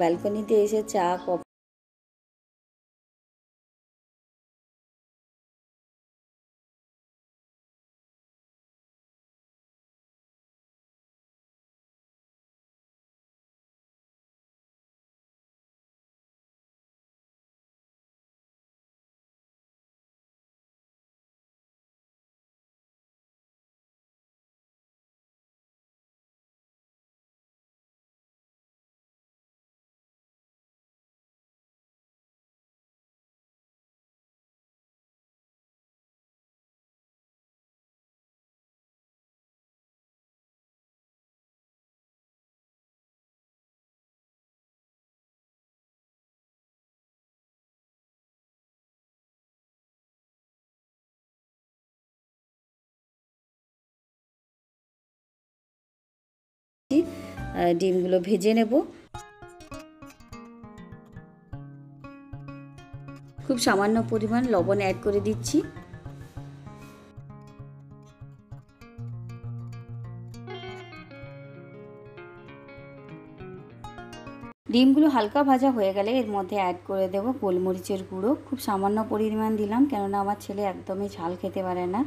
ব্যালকনিতে এসে চা কফি ডিমগুলো ভেজে নেব। খুব সামান্য পরিমাণ লবণ অ্যাড করে দিচ্ছি। ডিমগুলো হালকা ভাজা হয়ে গেলে এর মধ্যে অ্যাড করে দেব গোলমরিচের গুঁড়ো। খুব সামান্য পরিমাণ দিলাম, কেননা আমার ছেলে একদমই ঝাল খেতে পারে না।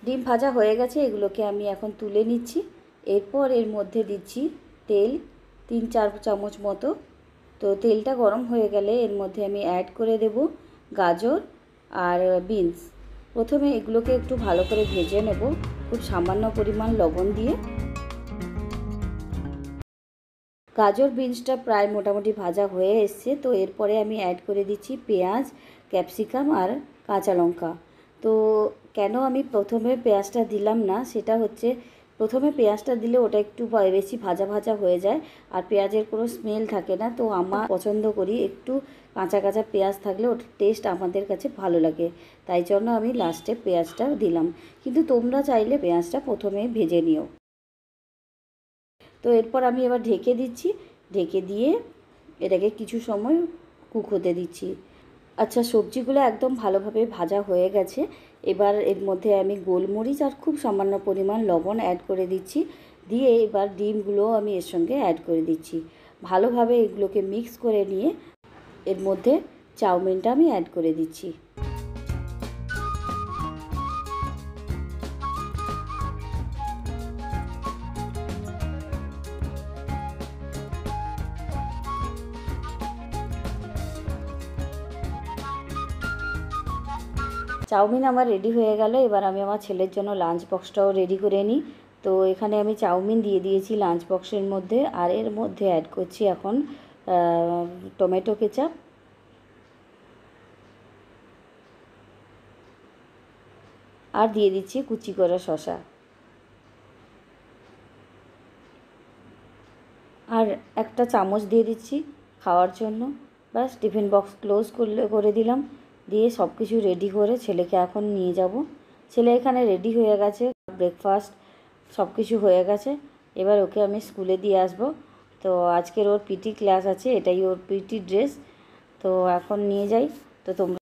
ডিম ভাজা হয়ে গেছে, এগুলোকে আমি এখন তুলে নিচ্ছি। এরপর এর মধ্যে দিচ্ছি তেল 3-4 চামচ মতো। তো তেলটা গরম হয়ে গেলে এর মধ্যে আমি অ্যাড করে দেব গাজর আর বিনস। প্রথমে এগুলোকে একটু ভালো করে ভেজে নেব খুব সামান্য পরিমাণ লবণ দিয়ে। গাজর বিনসটা প্রায় মোটামুটি ভাজা হয়ে এসছে। তো এরপরে আমি অ্যাড করে দিচ্ছি পেঁয়াজ, ক্যাপসিকাম আর কাঁচা লঙ্কা। তো কেন আমি প্রথমে পেঁয়াজটা দিলাম না, সেটা হচ্ছে প্রথমে পেঁয়াজটা দিলে ওটা একটু বেশি ভাজা ভাজা হয়ে যায় আর পেঁয়াজের কোনো স্মেল থাকে না। তো আমার পছন্দ করি একটু কাঁচা কাঁচা পেঁয়াজ থাকলে ওটার টেস্ট আমাদের কাছে ভালো লাগে, তাই জন্য আমি লাস্টে পেঁয়াজটা দিলাম। কিন্তু তোমরা চাইলে পেঁয়াজটা প্রথমেই ভেজে নিও। তো এরপর আমি এবার ঢেকে দিচ্ছি। ঢেকে দিয়ে এটাকে কিছু সময় কুক হতে দিচ্ছি। আচ্ছা, সবজিগুলো একদম ভালোভাবে ভাজা হয়ে গেছে। এবার এর মধ্যে আমি গোলমরিচ আর খুব সামান্য পরিমাণ লবণ অ্যাড করে দিচ্ছি। দিয়ে এবার ডিমগুলো আমি এর সঙ্গে অ্যাড করে দিচ্ছি। ভালোভাবে এগুলোকে মিক্স করে নিয়ে এর মধ্যে চাউমিনটা আমি অ্যাড করে দিচ্ছি। চাউমিন আমার রেডি হয়ে গেল। এবার আমি আমার ছেলের জন্য লাঞ্চ বক্সটাও রেডি করে নিই। তো এখানে আমি চাউমিন দিয়ে দিয়েছি লাঞ্চ বক্সের মধ্যে, আর এর মধ্যে অ্যাড করছি এখন টমেটো কেচাপ। আর দিয়ে দিচ্ছি কুচি করা শসা। আর একটা চামচ দিয়ে দিচ্ছি খাওয়ার জন্য। ব্যাস, টিফিন বক্স ক্লোজ করে দিলাম। দিয়ে সব কিছু রেডি করে ছেলেকে এখন নিয়ে যাব। ছেলে এখানে রেডি হয়ে গেছে, ব্রেকফাস্ট সব কিছু হয়ে গেছে। এবার ওকে আমি স্কুলে দিয়ে আসব। তো আজকের ওর পিটি ক্লাস আছে, এটাই ওর পিটি ড্রেস। তো এখন নিয়ে যাই। তো তোমরা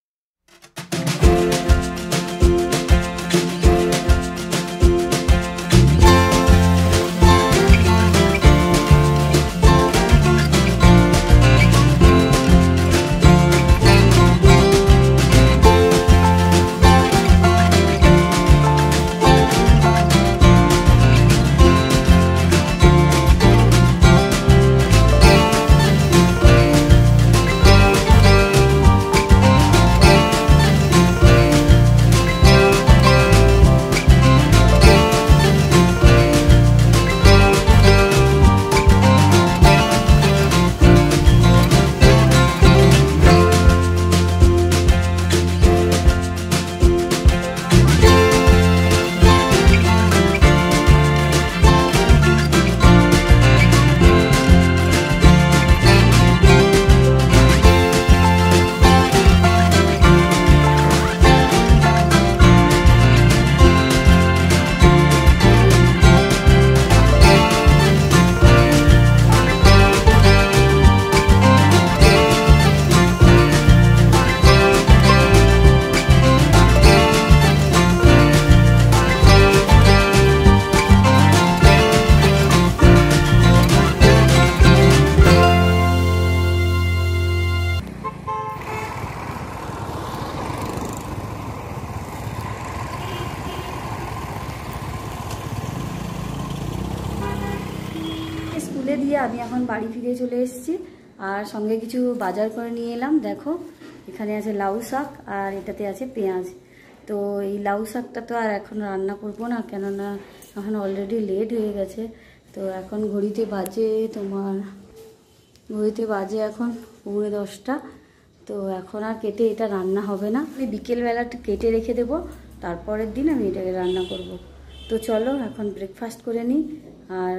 তুলে দিয়ে আমি এখন বাড়ি ফিরে চলে এসেছি, আর সঙ্গে কিছু বাজার করে নিয়ে এলাম। দেখো এখানে আছে লাউ শাক আর এটাতে আছে পেঁয়াজ। তো এই লাউ শাকটা তো আর এখন রান্না করবো না, কেননা এখন অলরেডি লেট হয়ে গেছে। তো এখন ঘড়িতে বাজে এখন 10:30। তো এখন আর কেটে এটা রান্না হবে না, আমি বিকেলবেলা কেটে রেখে দেবো, তারপরের দিন আমি এটাকে রান্না করব। তো চলো এখন ব্রেকফাস্ট করে নিই, আর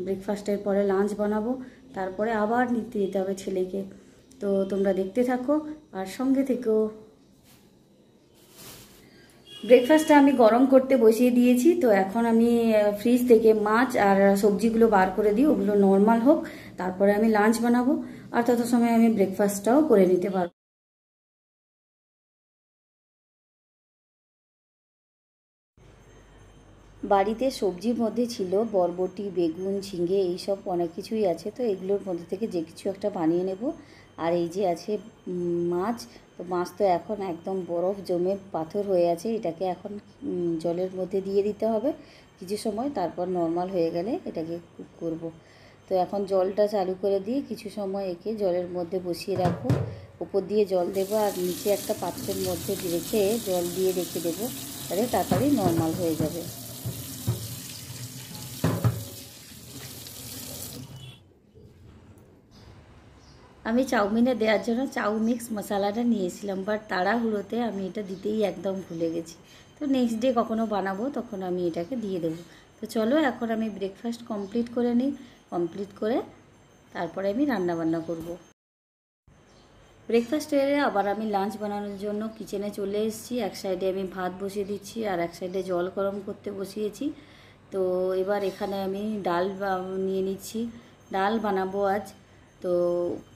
ব্রেকফাস্টের পরে লাঞ্চ বানাবো, তারপরে আবার নিতে যেতে হবে ছেলেকে। তো তোমরা দেখতে থাকো আর সঙ্গে থেকো। ব্রেকফাস্টটা আমি গরম করতে বসিয়ে দিয়েছি। তো এখন আমি ফ্রিজ থেকে মাছ আর সবজিগুলো বার করে দিই, ওগুলো নর্মাল হোক, তারপরে আমি লাঞ্চ বানাবো, আর তত সময় আমি ব্রেকফাস্টটাও করে নিতে পারবো। বাড়িতে সবজির মধ্যে ছিল বরবটি, বেগুন, ঝিঙে, এইসব অনেক কিছুই আছে। তো এগুলোর মধ্যে থেকে যে কিছু একটা বানিয়ে নেব। আর এই যে আছে মাছ। তো মাছ তো এখন একদম বরফ জমে পাথর হয়ে আছে, এটাকে এখন জলের মধ্যে দিয়ে দিতে হবে কিছু সময়, তারপর নর্মাল হয়ে গেলে এটাকে কুক করব। তো এখন জলটা চালু করে দিয়ে কিছু সময় একে জলের মধ্যে বসিয়ে রাখবো, উপর দিয়ে জল দেবো আর নিচে একটা পাত্রের মধ্যে রেখে জল দিয়ে রেখে দেবো, তাহলে তাড়াতাড়ি নর্মাল হয়ে যাবে। আমি চাউমিনে দেওয়ার জন্য চাউ মিক্স মশলাটা নিয়েছিলাম, বাট তাড়াহুড়োতে আমি এটা দিতেই একদম ভুলে গেছি। তো নেক্সট ডে কখনো বানাবো তখন আমি এটাকে দিয়ে দেবো। তো চলো এখন আমি ব্রেকফাস্ট কমপ্লিট করে নিই, কমপ্লিট করে তারপরে আমি রান্নাবান্না করব। ব্রেকফাস্ট এর আবার আমি লাঞ্চ বানানোর জন্য কিচেনে চলে এসেছি। এক সাইডে আমি ভাত বসিয়ে দিচ্ছি আর এক সাইডে জল গরম করতে বসিয়েছি। তো এবার এখানে আমি ডাল নিয়ে নিচ্ছি, ডাল বানাবো আজ। তো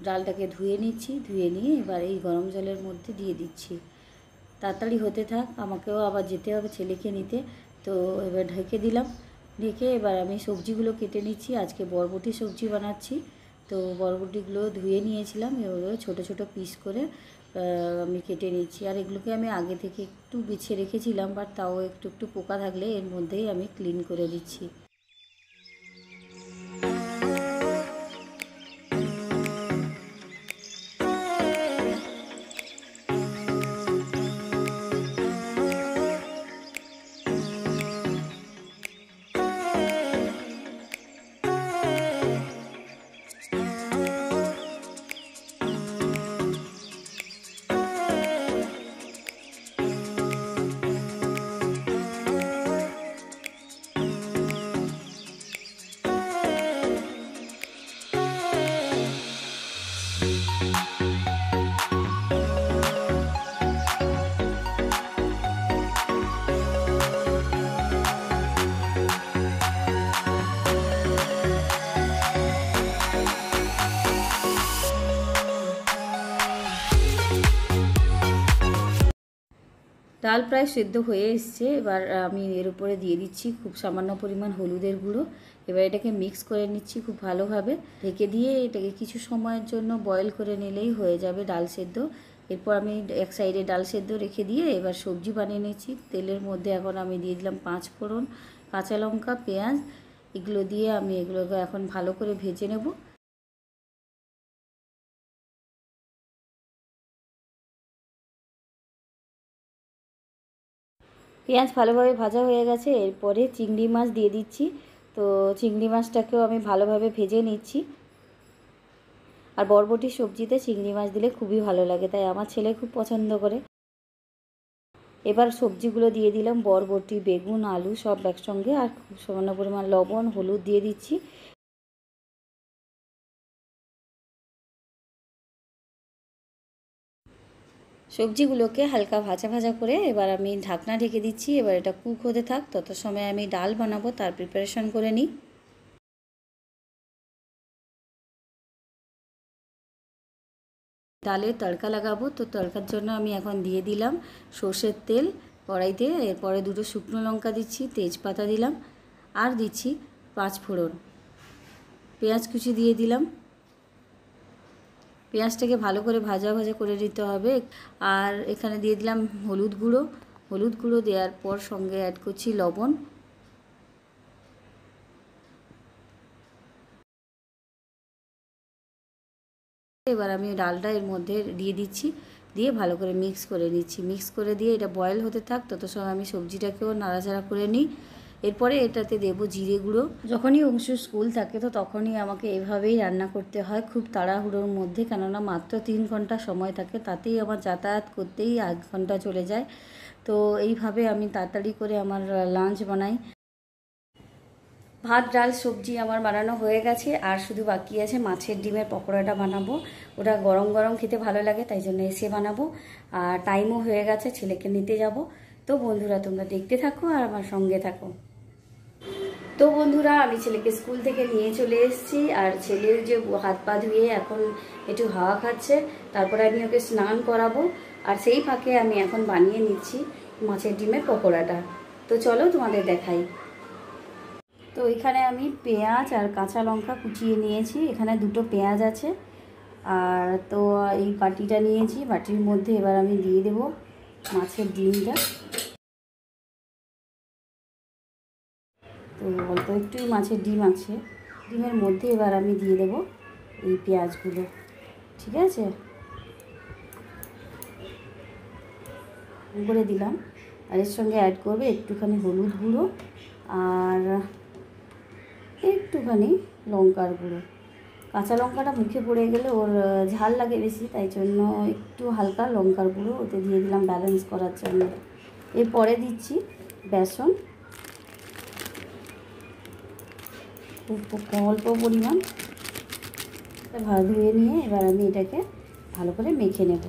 ডালটাকে ধুয়ে নিচ্ছি, ধুয়ে নিয়ে এবার এই গরম জলের মধ্যে দিয়ে দিচ্ছি। তাড়াতাড়ি হতে থাক, আমাকেও আবার যেতে হবে ছেলেকে নিতে। তো এবার ঢেকে দিলাম, ঢেকে এবার আমি সবজিগুলো কেটে নিচ্ছি। আজকে বরবটি সবজি বানাচ্ছি। তো বরবটিগুলো ধুয়ে নিয়েছিলাম, এগুলো ছোট ছোট পিস করে আমি কেটে নিচ্ছি। আর এগুলোকে আমি আগে থেকে একটু বিছিয়ে রেখেছিলাম, বাট তাও একটু একটু পোকা থাকলে এর মধ্যেই আমি ক্লিন করে দিচ্ছি। ডাল প্রায় সেদ্ধ হয়ে এসছে, এবার আমি এর উপরে দিয়ে দিচ্ছি খুব সামান্য পরিমাণ হলুদের গুঁড়ো। এবার এটাকে মিক্স করে নিচ্ছি খুব ভালোভাবে, ঢেকে দিয়ে এটাকে কিছু সময়ের জন্য বয়েল করে নিলেই হয়ে যাবে ডাল সেদ্ধ। এরপর আমি এক সাইডে ডাল সেদ্ধ রেখে দিয়ে এবার সবজি বানিয়ে নিচ্ছি। তেলের মধ্যে এখন আমি দিয়ে দিলাম 5 ফোড়ন, কাঁচা লঙ্কা, পেঁয়াজ, এগুলো দিয়ে আমি এগুলোকে এখন ভালো করে ভেজে নেব। পেঁয়াজ ভালোভাবে ভাজা হয়ে গেছে, এরপরে চিংড়ি মাছ দিয়ে দিচ্ছি। তো চিংড়ি মাছটাকেও আমি ভালোভাবে ভেজে নিচ্ছি। আর বরবটির সবজিতে চিংড়ি মাছ দিলে খুবই ভালো লাগে, তাই আমার ছেলে খুব পছন্দ করে। এবার সবজিগুলো দিয়ে দিলাম, বরবটি, বেগুন, আলু সব একসঙ্গে, আর খুব সামান্য পরিমাণ লবণ, হলুদ দিয়ে দিচ্ছি। সবজিগুলোকে হালকা ভাজা ভাজা করে এবার আমি ঢাকনা ঢেকে দিচ্ছি। এবার এটা কুক হতে থাক, তত সময় আমি ডাল বানাবো, তার প্রিপারেশন করে নিই। ডালে তড়কা লাগাবো, তো তড়কার জন্য আমি এখন দিয়ে দিলাম সর্ষের তেল কড়াইতে। এরপরে 2টো শুকনো লঙ্কা দিচ্ছি, তেজপাতা দিলাম, আর দিচ্ছি 5 ফোড়ন, পেঁয়াজ কুচি দিয়ে দিলাম। পেঁয়াজটাকে ভালো করে ভাজা ভাজা করে নিতে হবে। আর এখানে দিয়ে দিলাম হলুদ গুঁড়ো, হলুদ গুঁড়ো দেওয়ার পর সঙ্গে অ্যাড করছি লবণ। এবার আমি ডালটা এর মধ্যে দিয়ে দিচ্ছি, দিয়ে ভালো করে মিক্স করে নিচ্ছি। মিক্স করে দিয়ে এটা বয়েল হতে থাক, তত সময় আমি সবজিটাকেও নাড়াচাড়া করে নিই। এরপরে এটাতে দেবো জিরে গুঁড়ো। যখনই অংশুর স্কুল থাকে তো তখনই আমাকে এভাবেই রান্না করতে হয়, খুব তাড়াহুড়োর মধ্যে, কেননা মাত্র 3 ঘন্টা সময় থাকে, তাতেই আমার যাতায়াত করতেই 1 ঘন্টা চলে যায়। তো এইভাবে আমি তাড়াতাড়ি করে আমার লাঞ্চ বানাই। ভাত, ডাল, সবজি আমার বানানো হয়ে গেছে, আর শুধু বাকি আছে মাছের ডিমের পকোড়াটা বানাবো। ওটা গরম গরম খেতে ভালো লাগে, তাই জন্য এসে বানাবো। আর টাইমও হয়ে গেছে, ছেলেকে নিতে যাব। তো বন্ধুরা তোমরা দেখতে থাকো আর আমার সঙ্গে থাকো। তো বন্ধুরা আমি ছেলেকে স্কুল থেকে নিয়ে চলে এসেছি, আর ছেলের যে হাত পা ধুয়ে এখন একটু হাওয়া খাচ্ছে, তারপরে আমি ওকে স্নান করাবো। আর সেই ফাঁকে আমি এখন বানিয়ে নিচ্ছি মাছের ডিমের পকোড়াটা। তো চলো তোমাদের দেখাই। তো এখানে আমি পেঁয়াজ আর কাঁচা লঙ্কা কুচিয়ে নিয়েছি, এখানে 2টো পেঁয়াজ আছে। আর তো এই বাটিটা নিয়েছি, বাটির মধ্যে এবার আমি দিয়ে দেব মাছের ডিমটা। তো অল্প একটুই মাছের ডিম আছে, ডিমের মধ্যে এবার আমি দিয়ে দেব এই পেঁয়াজগুলো। ঠিক আছে, করে দিলাম। আর এর সঙ্গে অ্যাড করবে একটুখানি হলুদ গুঁড়ো আর একটুখানি লঙ্কার গুঁড়ো। কাঁচা লঙ্কাটা মুখে পড়ে গেলে ওর ঝাল লাগে বেশি, তাই জন্য একটু হালকা লঙ্কার গুঁড়ো ওতে দিয়ে দিলাম ব্যালেন্স করার জন্য। এরপরে দিচ্ছি বেসন, অল্প পরিমাণ, ভালো ধুয়ে নিয়ে এবার আমি এটাকে ভালো করে মেখে নেব।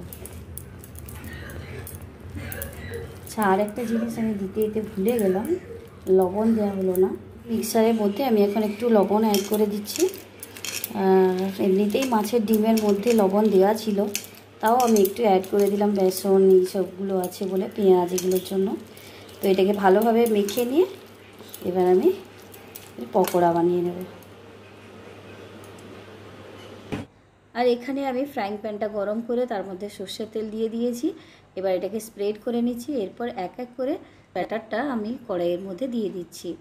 আচ্ছা, আর একটা জিনিস আমি দিতে ভুলে গেলাম, লবণ দেওয়া হলো না। মিক্সারের মধ্যে আমি এখন একটু লবণ অ্যাড করে দিচ্ছি। এমনিতেই মাছের ডিমের মধ্যে লবণ দেওয়া ছিল, তাও আমি একটু অ্যাড করে দিলাম, বেসন এইসবগুলো আছে বলে, পেঁয়াজ এগুলোর জন্য। তো এটাকে ভালোভাবে মেখে নিয়ে এবার আমি পকোড়া বানিয়ে নেব। আর এখানে আমি ফ্রাইং প্যানটা গরম করে তার মধ্যে সর্ষের তেল দিয়ে দিয়েছি। এবার এটাকে স্প্রেড করে নিচ্ছি। এরপর এক এক করে ব্যাটারটা আমি কড়াইয়ের মধ্যে দিয়ে দিচ্ছি।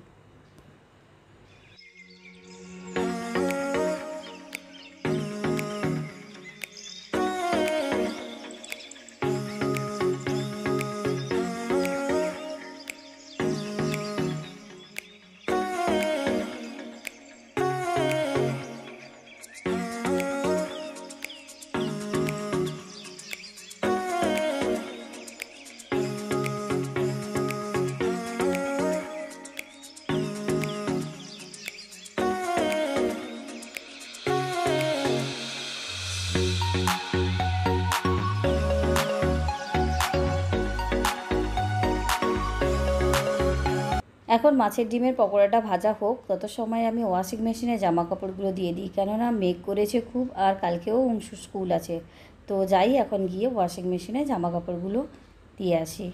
এখন মাছের ডিমের পকোড়াটা ভাজা হোক, তত সময় আমি ওয়াশিং মেশিনে জামা কাপড়গুলো দিয়ে দিই, কেননা মেঘ করেছে খুব, আর কালকেও অংশুর স্কুল আছে। তো যাই এখন গিয়ে ওয়াশিং মেশিনে জামা কাপড়গুলো দিয়ে আসি।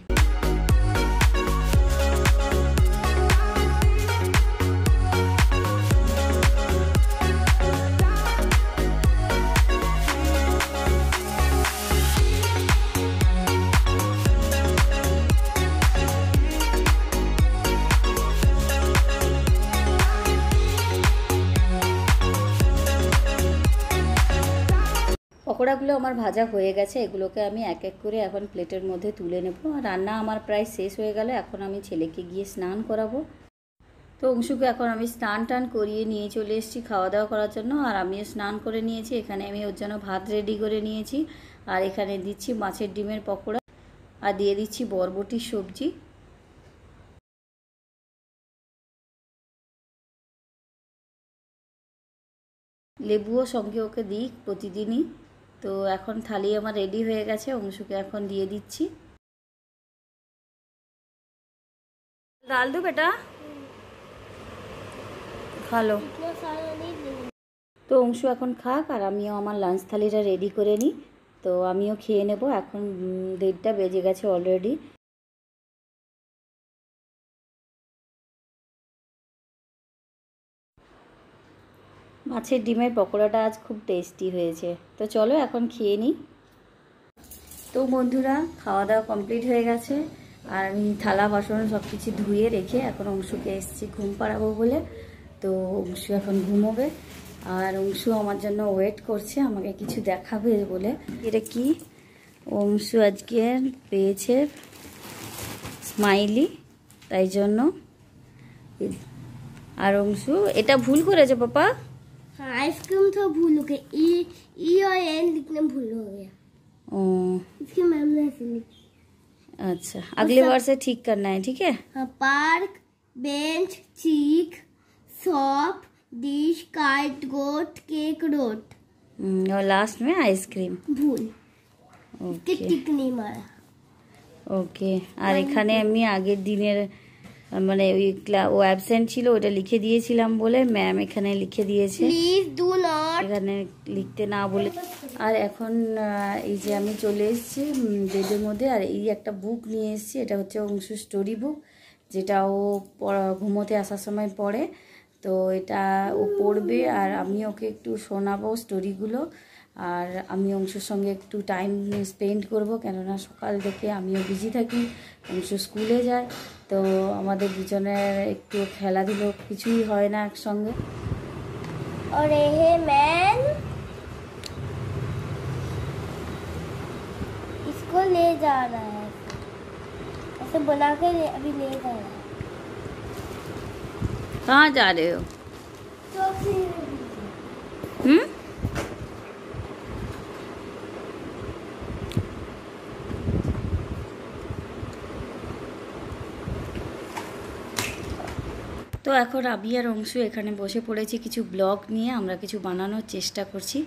পকোড়াগুলো আমার ভাজা হয়ে গেছে, এগুলোকে আমি এক এক করে এখন প্লেটের মধ্যে তুলে নেব। রান্না আমার প্রায় শেষ হয়ে গেল, এখন আমি ছেলেকে গিয়ে স্নান করাবো। তো অংশুকে এখন আমি স্নান টান করিয়ে নিয়ে চলে এসেছি খাওয়া দাওয়া করার জন্য, আর আমিও স্নান করে নিয়েছি। এখানে আমি ওর জন্য ভাত রেডি করে নিয়েছি, আর এখানে দিচ্ছি মাছের ডিমের পকোড়া, আর দিয়ে দিচ্ছি বরবটির সবজি। লেবুও সঙ্গে ওকে দিই প্রতিদিনই। তো এখন থালি আমার রেডি হয়ে গেছে, অংশুকে এখন দিয়ে দিচ্ছি। ডাল দো বেটা, খালো। তো অংশু এখন খাক, আর আমিও আমার লাঞ্চ থালিটা রেডি করে নিই। তো আমিও খেয়ে নেব, এখন 1:30টা বেজে গেছে অলরেডি। মাছের ডিমের পকোড়াটা আজ খুব টেস্টি হয়েছে। তো চলো এখন খেয়ে নিই। তো বন্ধুরা খাওয়া দাওয়া কমপ্লিট হয়ে গেছে, আর আমি থালা বাসন সব কিছু ধুয়ে রেখে এখন অংশুকে এসেছি ঘুম পাড়াবো বলে। তো অংশু এখন ঘুমোবে, আর অংশু আমার জন্য ওয়েট করছে, আমাকে কিছু দেখাবে বলে। এটা কি অংশু আজকে পেয়েছে স্মাইলি, তাই জন্য। আর অংশু এটা ভুল করেছে पापा। हाँ आइसक्रीम तो भूल हो गया, ई और एन लिखना भूल हो गया। इसके मैम ने ऐसे लिखी। अच्छा अगली बार से ठीक करना है, ठीक है। हाँ पार्क, बेंच, चीक, शॉप, डिश, काइट, गोट, केक, रोट। और लास्ट में आइसक्रीम भूल। ओके टिक नहीं मारा। ওকে। আর এখানে আমি আগের দিনের মানে ওই ও অ্যাবসেন্ট ছিল ওটা লিখে দিয়েছিলাম বলে ম্যাম এখানে লিখে দিয়েছে, প্লিজ ডু নট, এখানে লিখতে না বলে। আর এখন এই যে আমি চলে এসেছি বেডের মধ্যে, আর এই একটা বুক নিয়ে এসেছি, এটা হচ্ছে অংশু স্টোরি বুক, যেটা ও ঘুমোতে আসার সময় পড়ে। তো এটা ও পড়বে আর আমি ওকে একটু শোনাবো স্টোরিগুলো, আর আমি অংশুর সঙ্গে একটু টাইম স্পেন্ড করব, কেননা সকাল থেকে আমিও বিজি থাকি, অংশু স্কুলে যায়, তো আমাদের দুজনের একটু খেলাধুলো কিছুই হয় না একসঙ্গে। और ये मैन इसको ले जा रहा है, ऐसे बुला के अभी ले जा रहा है। कहाँ जा रहे हो? हम्म তো এখন আমি আর অংশু এখানে বসে পড়েছি কিছু ব্লগ নিয়ে, আমরা কিছু বানানোর চেষ্টা করছি।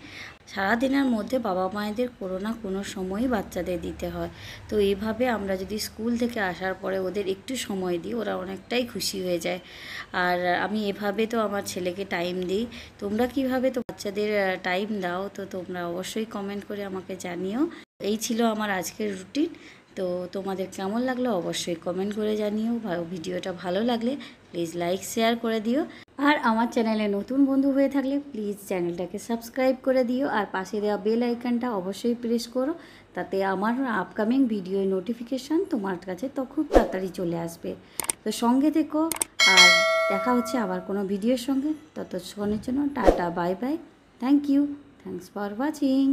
সারাদিনের মধ্যে বাবা মায়েদের কোনো না কোনো সময়ই বাচ্চাদের দিতে হয়, তো এইভাবে আমরা যদি স্কুল থেকে আসার পরে ওদের একটু সময় দিই, ওরা অনেকটাই খুশি হয়ে যায়। আর আমি এভাবে তো আমার ছেলেকে টাইম দিই, তোমরা কিভাবে তো বাচ্চাদের টাইম দাও, তো তোমরা অবশ্যই কমেন্ট করে আমাকে জানিও। এই ছিল আমার আজকের রুটিন। তো তোমাদের কেমন লাগলো অবশ্যই কমেন্ট করে জানিও, ভিডিওটা ভালো লাগলে প্লিজ লাইক শেয়ার করে দিও, আর আমার চ্যানেলে নতুন বন্ধু হয়ে থাকলে প্লিজ চ্যানেলটাকে সাবস্ক্রাইব করে দিও, আর পাশে দেওয়া বেল আইকনটা অবশ্যই প্রেস করো, তাতে আমার আপকামিং ভিডিও নোটিফিকেশান তোমার কাছে তো খুব তাড়াতাড়ি চলে আসবে। তো সঙ্গে থেকো, আর দেখা হচ্ছে আবার কোনো ভিডিওর সঙ্গে। ততক্ষণের জন্য tata bye bye, thank you, thanks for watching.